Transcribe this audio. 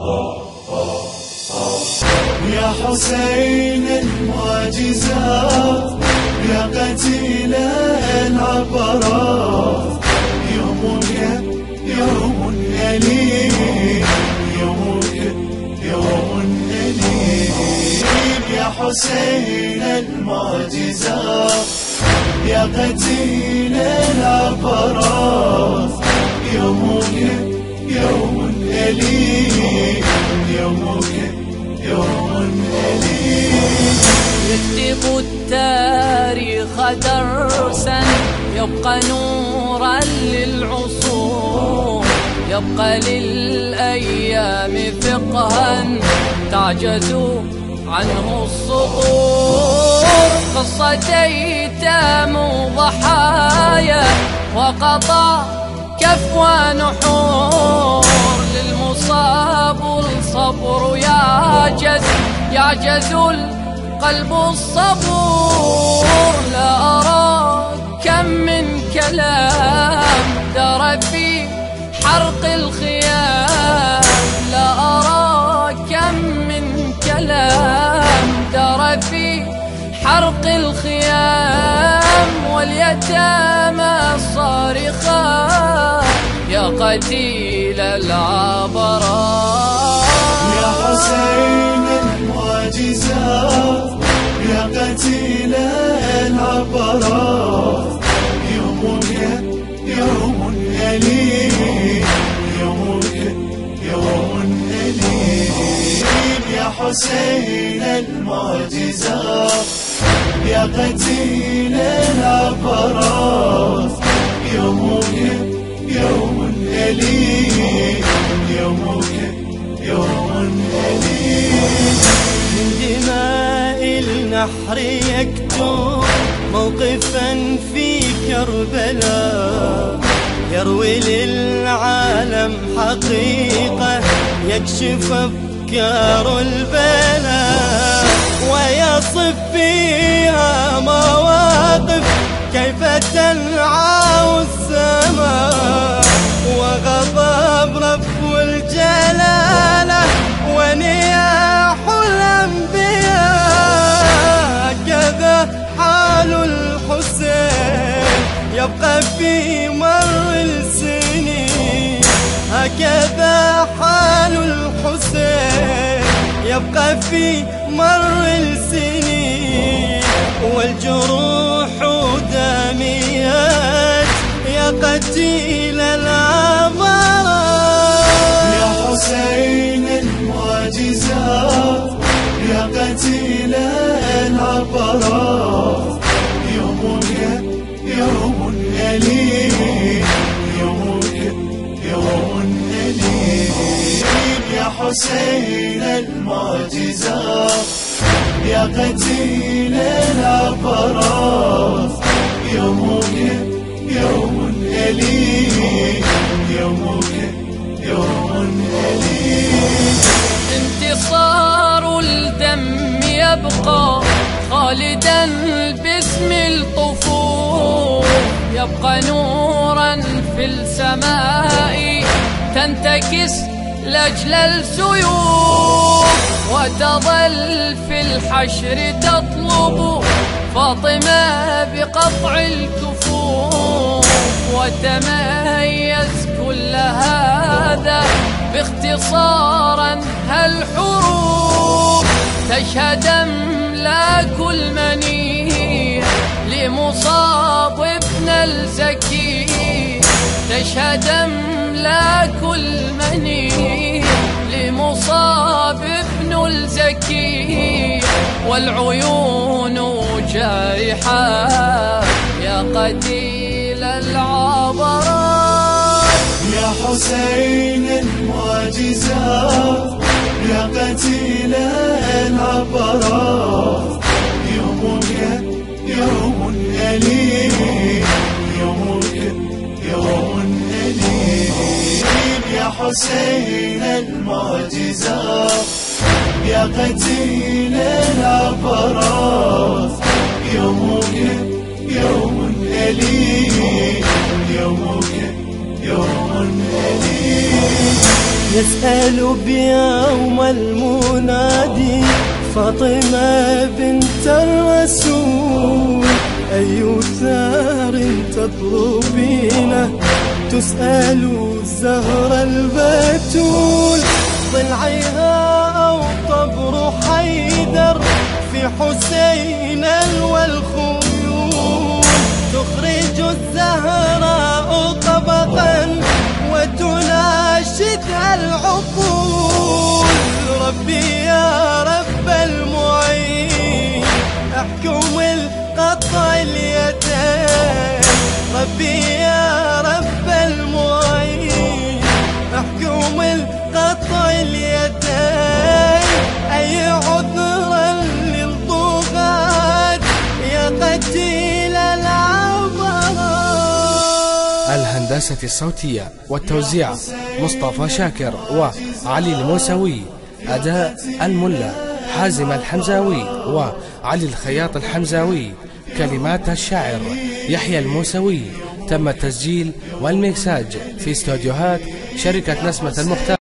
يا حسين المعجزات، يا قتيل العبرات، يومك يوم أليم، يومك يوم أليم. يا حسين المعجزات، يا قتيل العبرات، يومك يوم أليم، يومك يوم أليم. يكتب التاريخ درسا يبقى نورا للعصور، يبقى للأيام فقها تعجز عنه الصقور. قصة أيتام ضحايا وقطع كف ونحور، للمصاب الصبر يعجز القلب الصبور. لا أرى كم من كلام دار في حرق الخيام، لا أرى كم من كلام دار في حرق الخيام. واليتامى صارخا يا قتيل العبرات. يا حسين المعجزات، يا قتيل العبرات، يومك يوم أليم، يومك يوم أليم. يا حسين المعجزات، يا قتيل العبرات، يومك يوم أليم، يومك يوم أليم. من دماء النحر يكتب موقفا في كربلاء، يروي للعالم حقيقة يكشف أفكار البلاء، ويصف فيها مواقف كيف تلعى السماء، وغضب رب الجلالة ونياح الأنبياء. كذا حال الحسين يبقى في مر السنين، هكذا حال الحسين يبقى في مر السنين. والجروح داميات يا قتيل العبرات. يا حسين المعجزات، يا قتيل العبرات، يومك يوم أليم، يومك يوم أليم. يا حسين المعجزات، يا قتيل العبرات، يومك يوم أليم، يومك يوم أليم. انتصار الدم يبقى خالدا باسم الطفول، يبقى نورا في السماء تنتكس لأجل السيوف، وتظل في الحشر تطلب فاطمة بقطع الكفوف. وتميز كل هذا باختصارا هالحروف، تشهد أملاك المنيع لمصاب ابن الزكي، تشهد أملاك المنيع لمصاب ابن الزكي. والعيون جارحة يا قتيل العبرات. يا حسين المعجزات، يا قتيل العبرات، يومك يوم أليم، يومك يوم أليم. يا حسين المعجزات، يا قتيل العبرات، يومك يوم أليم، يومك يوم أليم. يسأل بيوم المنادي فاطمة بنت الرسول أي ثار تطلبينه تسأل الزهر البتول ضلعها أو طبر حيدر في حسين والخيول تخرج الزهراء طبقا وتناشدها العقول ربي يا رب المعين احكم القطع اليدين ربي يا رب المعين احكم القطع اليدين اي عذرا للطغاة يا قتيل العبرات. الهندسة الصوتية والتوزيع مصطفى شاكر وعلي الموسوي. أداء الملا حازم الحمزاوي وعلي الخياط الحمزاوي. كلمات الشاعر يحيى الموسوي. تم التسجيل والميكساج في استوديوهات شركة نسمة المختار.